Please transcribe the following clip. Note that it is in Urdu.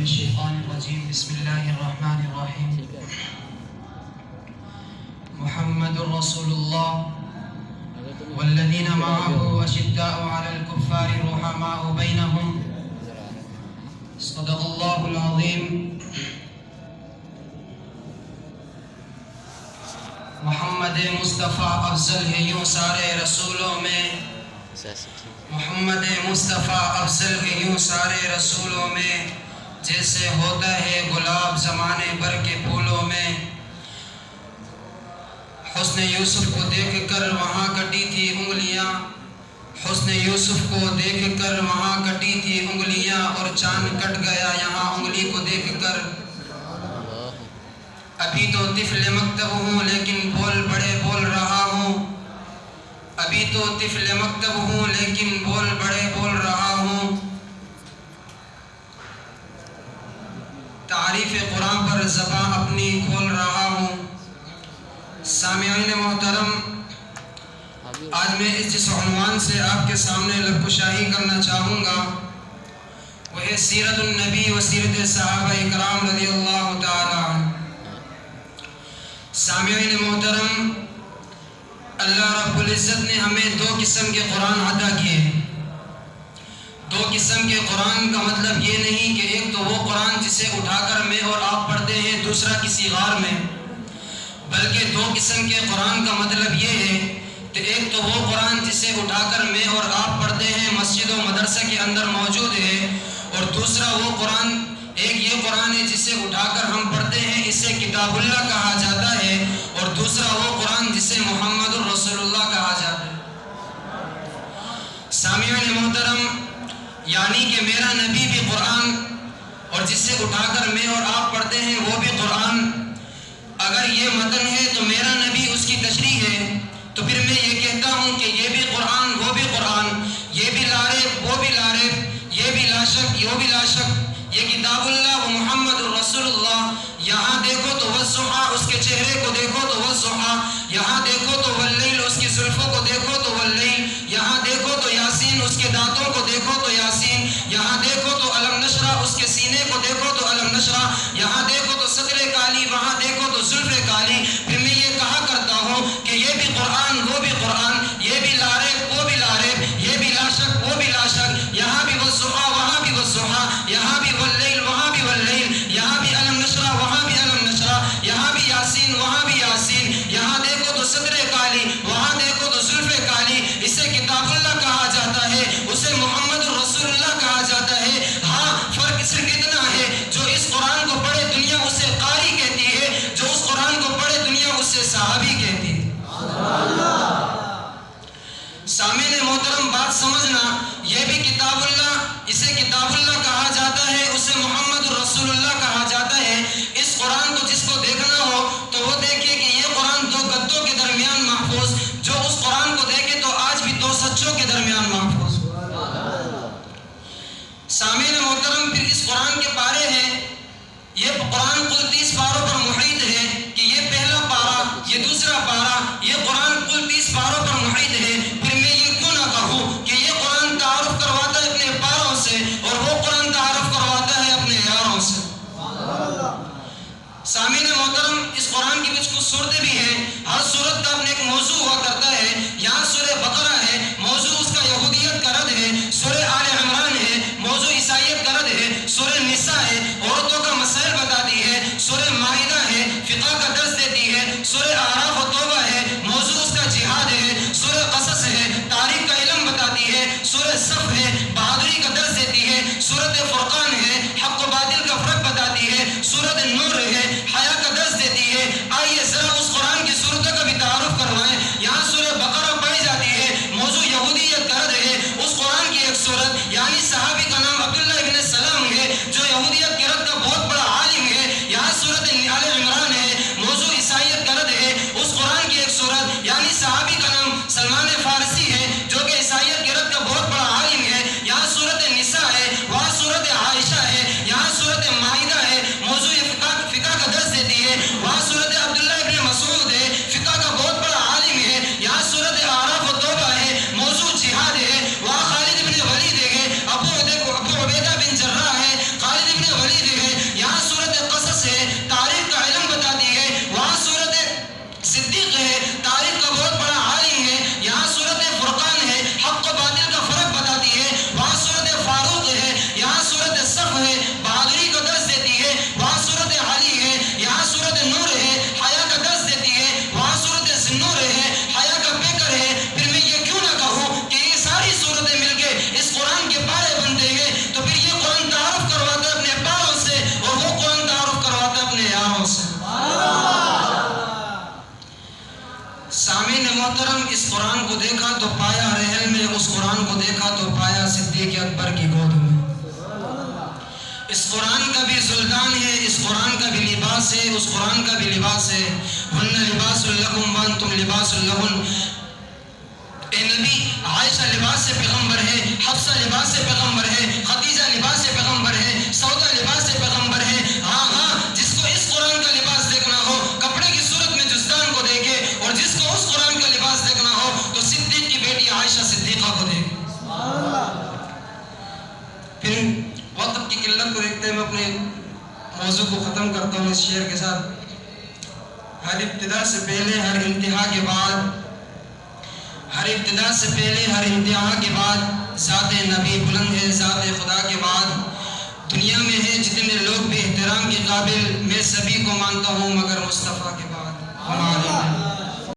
الشيطان الرجيم بسم الله الرحمن الرحيم محمد رسول الله والذين معه أشداء على الكفار رحماء بينهم صدق الله العظيم. محمد مصطفیٰ افضل ہے یوں سارے رسولوں میں، محمد مصطفیٰ افضل ہے یوں سارے رسولوں میں، جیسے ہوتا ہے گلاب زمانے بھر کے پھولوں میں. حسن یوسف کو دیکھ کر وہاں کٹی تھی انگلیاں، حسن یوسف کو دیکھ کر وہاں کٹی تھی انگلیاں، اور چاند کٹ گیا یہاں انگلی کو دیکھ کر. ابھی تو طفل مکتب ہوں لیکن بول بڑے بول رہا ہوں، ابھی تو طفل مکتب ہوں لیکن بول بڑے بول رہا ہوں. تعریف قرآن پر زبان اپنی کھول رہا ہوں. سامعین محترم، آج میں جس عنوان سے آپ کے سامنے لب کشائی کرنا چاہوں گا وہ ہے سیرت النبی و سیرت صحابہ اکرام رضی اللہ تعالی عنہ. سامعین محترم، اللہ رب العزت نے ہمیں دو قسم کے قرآن عطا کیے ہیں. دو قسم کے قرآن کا مطلب یہ نہیں کہ ایک تو وہ قرآن جسے اٹھا کر میں اور آپ پڑھتے ہیں، دوسرا کسی غار میں، بلکہ دو قسم کے قرآن کا مطلب یہ ہے کہ ایک تو وہ قرآن جسے اٹھا کر میں اور آپ پڑھتے ہیں مسجد و مدرسہ کے اندر موجود ہے، اور دوسرا وہ قرآن ایک یہ قرآن ہے جسے اٹھا کر ہم پڑھتے ہیں، اسے کتاب اللہ کہا جاتا ہے، اور دوسرا وہ قرآن جسے محمد الرسول اللہ کہا جاتا ہے. سامعین محترم، یعنی کہ میرا نبی بھی قرآن اور جسے اٹھا کر میں اور آپ پڑھتے ہیں وہ بھی قرآن. اگر یہ متن ہے تو میرا نبی اس کی تشریح ہے، تو پھر میں یہ کہتا ہوں کہ یہ بھی قرآن وہ بھی قرآن، یہ بھی لارب وہ بھی لارب، یہ بھی لا شک وہ بھی لا شک. یہ کتاب اللہ و محمد الرسول اللہ. یہاں دیکھو تو والضحیٰ، اس کے چہرے کو دیکھو تو والضحیٰ، یہاں دیکھو تو واللیل، اس کی زلفوں کو دیکھو تو واللیل، یہاں دیکھو تو یاسین، اس کے دانتوں کو دیکھو تو یاسین، یہاں دیکھو تو علم نشرہ، اس کے سینے کو دیکھو تو علم نشرہ، یہاں دیکھو تو صدر کالی، وہاں دیکھو تو زلف کالی. پھر میں یہ کہا کرتا ہوں کہ یہ بھی قرآن وہ بھی قرآن، یہ بھی لارب وہ بھی لارب، یہ بھی لا شک وہ بھی لا شک. یہاں بھی والضحیٰ وہاں بھی والضحیٰ، یہاں بھی واللیل وہاں بھی واللیل، یہاں بھی علم نشرہ وہاں بھی علم نشرہ، یہاں بھی یاسین وہاں بھی یاسین، یہاں دیکھو تو صدر کالی وہاں دیکھو تو زلف کالی. اسے کتاب اللہ کہا جاتا ہے، اسے محمد الرسول اللہ کہا جاتا ہے. ہاں، فرق صرف اتنا ہے، جو اس قرآن کو پڑھے دنیا اسے قاری کہتی ہے، جو اس قرآن کو پڑھے دنیا اسے صحابی کہتی ہے. سامعین محترم، بات سمجھنا، یہ بھی کتاب اللہ، اسے کتاب اللہ کہا جاتا ہے، اسے محمد الرسول اللہ کہا جاتا ہے. اس قرآن کو جس کو دیکھنا ہو تو وہ دیکھے کہ یہ قرآن دو گدوں کے درمیان محفوظ، جو اس قرآن کو دیکھے تو آج بھی دو سچوں کے درمیان محفوظ. سامعین محترم، پھر اس قرآن کے پارے ہیں. یہ قرآن کل 30 پاروں پر محیط ہے کہ یہ پہلا پارا، یہ دوسرا پارا، یہ قرآن کل 30 پاروں پر محیط ہے. پھر میں یہ کیوں نہ کہوں کہ یہ قرآن تعارف کرواتا ہے اپنے پاروں سے، اور وہ قرآن تعارف کرواتا ہے اپنے یاروں سے. سامعین محترم، اس قرآن کی کچھ صورتیں بھی ہیں. ہر صورت کا اپنے ایک موضوع ہوا کرتا ہے. یہاں سورہ بقرہ ہے، موضوع اس کا یہودیت کا رد ہے. سورہ آل عمران ہے، موضوع عیسائیت کا رد ہے. سورہ نساء ہے، عورتوں کا مسائل بتاتی ہے. سورہ مائدہ ہے، فقہ کا درس دیتی ہے. سورہ اعراف و توبہ ہے، موضوع اس کا جہاد ہے. سورہ قصص ہے، تاریخ کا علم بتاتی ہے. سورہ صف ہے، بہادری کا درس دیتی ہے. سورۃ فرقان ہے، حق و باطل کا فرق بتاتی ہے. سورۃ نور ہے، حیا کا درس دیتی ہے. آئیے ذرا اس قرآن کی صورتوں کا بھی تعارف کروائیں. یہاں سورہ بقرہ پڑھی جاتی ہے، موضوع یہودیت کا رد ہے. اس قرآن کی ایک صورت یعنی صحابی کا نام عبداللہ ابن سلام ہے، جو یہودیت کے رد کا بہت بڑا عالم ہے. یہاں سورۃ آل عمران ہے، موضوع عیسائیت کا رد ہے. اس قرآن کی ایک صورت یعنی صحابی کا نام سلمان فارسی ہے، جو کہ عیسائیت کے رد کا بہت بڑا عالم ہے. یہاں سورۃ نساء ہے، وہاں سورۃ عائشہ ہے. یہاں سورۃ مائدہ ہے، موضوع فقہ کا درس دیتی ہے. وہاں سورۃ عبداللہ ابن مسعود ہے، فقہ کا بہت بڑا عالم ہے. یہاں سورۃ اعراف و توبہ ہے، موضوع جہاد ہے. وہاں خالد ابن ولید ہے، ابو اس قرآن کا بھی سلطان ہے، اس قرآن کا بھی لباس ہے، اس قرآن کا بھی لباس ہے۔ ہن لباس لکم وانتم لباس لہن۔ اے نبی، عائشہ لباس سے پیغمبر ہے، حفصہ لباس سے پیغمبر ہے، خدیجہ لباس سے پیغمبر ہے، سودا لباس سے پیغمبر ہے۔ ہاں جس کو اس قرآن کا لباس دیکھنا ہو کپڑے کی صورت میں جزدان کو دیکھے، اور جس کو اس قرآن کا لباس دیکھنا ہو تو صدیق کی بیٹی عائشہ صدیقہ کو دیکھے۔ پھر وقت کی قلت کو دیکھتے میں اپنے موضوع کو ختم کرتا ہوں اس شعر کے ساتھ۔ ہر ابتدا سے پہلے ہر انتہا کے بعد، ہر ابتدا سے پہلے ہر انتہا کے بعد، ذات نبی بلند ہے، ذات خدا کے بعد۔ دنیا میں ہے جتنے لوگ بھی احترام کے قابل، میں سبھی کو مانتا ہوں مگر مصطفیٰ کے بعد۔